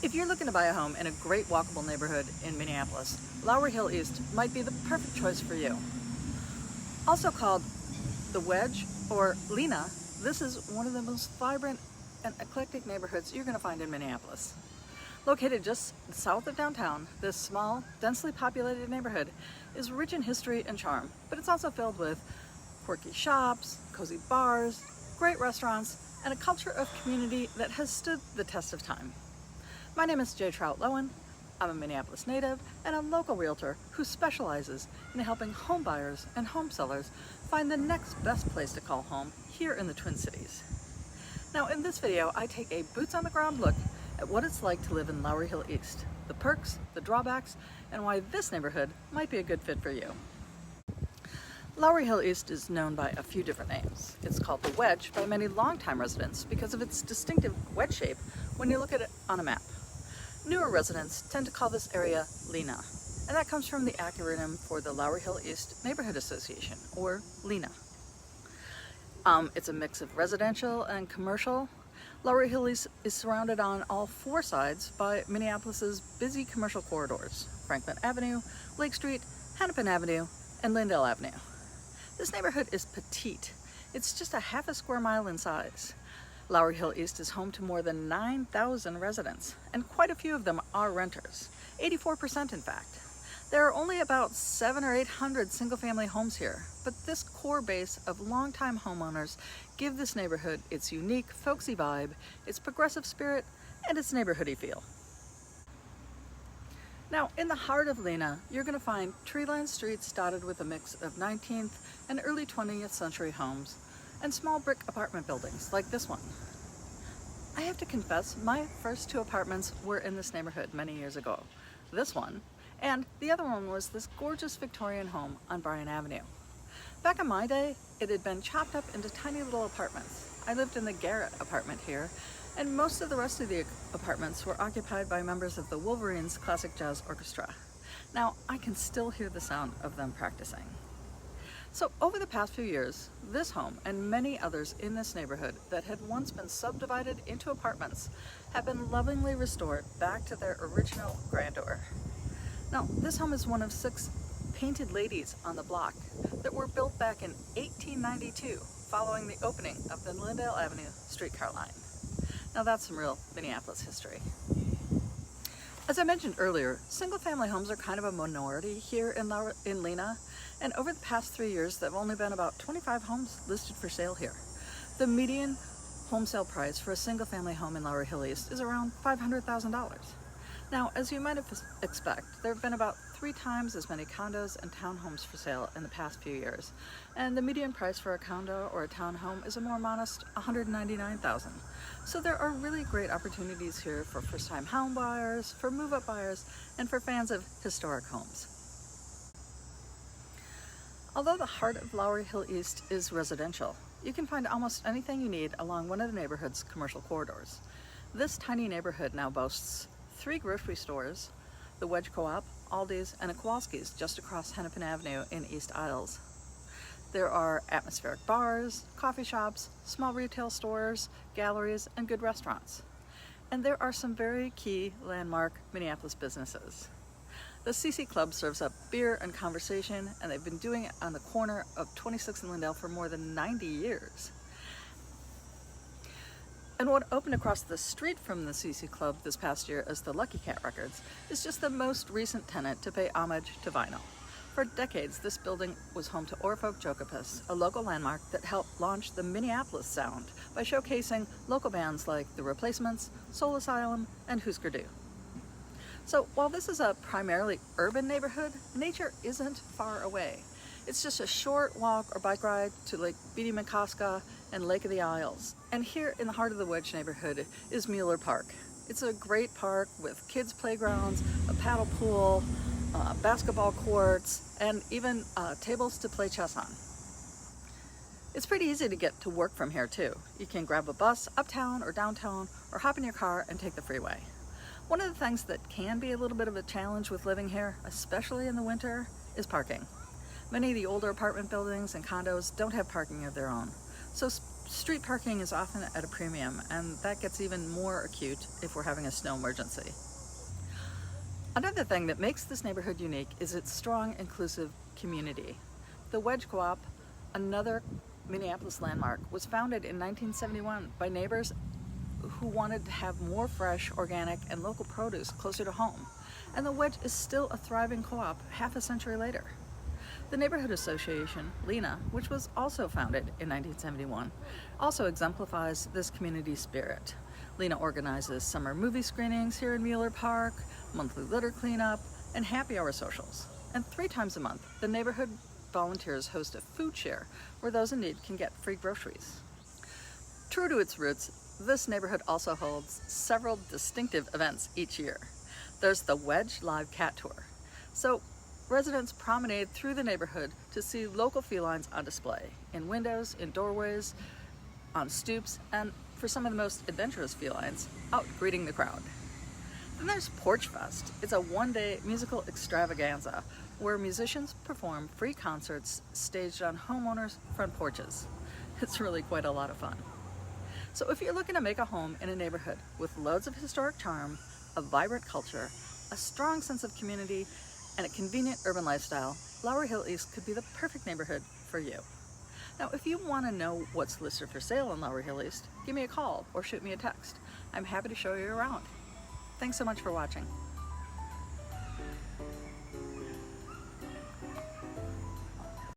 If you're looking to buy a home in a great walkable neighborhood in Minneapolis, Lowry Hill East might be the perfect choice for you. Also called the Wedge or Lena, this is one of the most vibrant and eclectic neighborhoods you're going to find in Minneapolis. Located just south of downtown, this small, densely populated neighborhood is rich in history and charm, but it's also filled with quirky shops, cozy bars, great restaurants, and a culture of community that has stood the test of time. My name is Jay Trout-Lowen. I'm a Minneapolis native and a local realtor who specializes in helping home buyers and home sellers find the next best place to call home here in the Twin Cities. Now in this video, I take a boots on the ground look at what it's like to live in Lowry Hill East, the perks, the drawbacks, and why this neighborhood might be a good fit for you. Lowry Hill East is known by a few different names. It's called the Wedge by many longtime residents because of its distinctive wedge shape when you look at it on a map. Newer residents tend to call this area Lena, and that comes from the acronym for the Lowry Hill East Neighborhood Association, or LENA. It's a mix of residential and commercial. Lowry Hill East is surrounded on all four sides by Minneapolis's busy commercial corridors: Franklin Avenue, Lake Street, Hennepin Avenue, and Lindale Avenue. This neighborhood is petite. It's just a half a square mile in size. Lowry Hill East is home to more than 9,000 residents, and quite a few of them are renters, 84% in fact. There are only about 700 or 800 single-family homes here, but this core base of longtime homeowners give this neighborhood its unique, folksy vibe, its progressive spirit, and its neighborhoody feel. Now, in the heart of Lena, you're going to find tree-lined streets dotted with a mix of 19th and early 20th century homes, and small brick apartment buildings like this one. I have to confess, my first two apartments were in this neighborhood many years ago. This one, and the other one was this gorgeous Victorian home on Bryan Avenue. Back in my day, it had been chopped up into tiny little apartments. I lived in the Garrett apartment here, and most of the rest of the apartments were occupied by members of the Wolverines Classic Jazz Orchestra. Now, I can still hear the sound of them practicing. So over the past few years, this home and many others in this neighborhood that had once been subdivided into apartments have been lovingly restored back to their original grandeur. Now, this home is one of 6 painted ladies on the block that were built back in 1892 following the opening of the Lindale Avenue streetcar line. Now that's some real Minneapolis history. As I mentioned earlier, single-family homes are kind of a minority here in Lena, and over the past 3 years, there have only been about 25 homes listed for sale here. The median home sale price for a single-family home in Lowry Hill East is around $500,000. Now, as you might expect, there have been about 3 times as many condos and townhomes for sale in the past few years, and the median price for a condo or a townhome is a more modest $199,000. So there are really great opportunities here for first-time home buyers, for move-up buyers, and for fans of historic homes. Although the heart of Lowry Hill East is residential, you can find almost anything you need along one of the neighborhood's commercial corridors. This tiny neighborhood now boasts 3 grocery stores, the Wedge Co-op, Aldi's, and a Kowalski's just across Hennepin Avenue in East Isles. There are atmospheric bars, coffee shops, small retail stores, galleries, and good restaurants. And there are some very key landmark Minneapolis businesses. The CC Club serves up beer and conversation, and they've been doing it on the corner of 26th and Lindale for more than 90 years. And what opened across the street from the CC Club this past year as the Lucky Cat Records is just the most recent tenant to pay homage to vinyl. For decades, this building was home to Orfolk Jokopus, a local landmark that helped launch the Minneapolis sound by showcasing local bands like The Replacements, Soul Asylum, and Husker Du. So while this is a primarily urban neighborhood, nature isn't far away. It's just a short walk or bike ride to Lake Beatty-McCoska and Lake of the Isles. And here in the heart of the Wedge neighborhood is Mueller Park. It's a great park with kids' playgrounds, a paddle pool, basketball courts, and even tables to play chess on. It's pretty easy to get to work from here too. You can grab a bus uptown or downtown, or hop in your car and take the freeway. One of the things that can be a little bit of a challenge with living here, especially in the winter, is parking. Many of the older apartment buildings and condos don't have parking of their own. So street parking is often at a premium, and that gets even more acute if we're having a snow emergency. Another thing that makes this neighborhood unique is its strong, inclusive community. The Wedge Co-op, another Minneapolis landmark, was founded in 1971 by neighbors who wanted to have more fresh, organic, and local produce closer to home. And the Wedge is still a thriving co-op half a century later. The neighborhood association, Lena, which was also founded in 1971, also exemplifies this community spirit. Lena organizes summer movie screenings here in Mueller Park, monthly litter cleanup, and happy hour socials. And 3 times a month, the neighborhood volunteers host a food share where those in need can get free groceries. True to its roots, this neighborhood also holds several distinctive events each year. There's the Wedge Live Cat Tour. So residents promenade through the neighborhood to see local felines on display, in windows, in doorways, on stoops, and for some of the most adventurous felines, out greeting the crowd. Then there's Porch Fest. It's a one-day musical extravaganza where musicians perform free concerts staged on homeowners' front porches. It's really quite a lot of fun. So if you're looking to make a home in a neighborhood with loads of historic charm, a vibrant culture, a strong sense of community, and a convenient urban lifestyle, Lowry Hill East could be the perfect neighborhood for you. Now, if you want to know what's listed for sale in Lowry Hill East, give me a call or shoot me a text. I'm happy to show you around. Thanks so much for watching.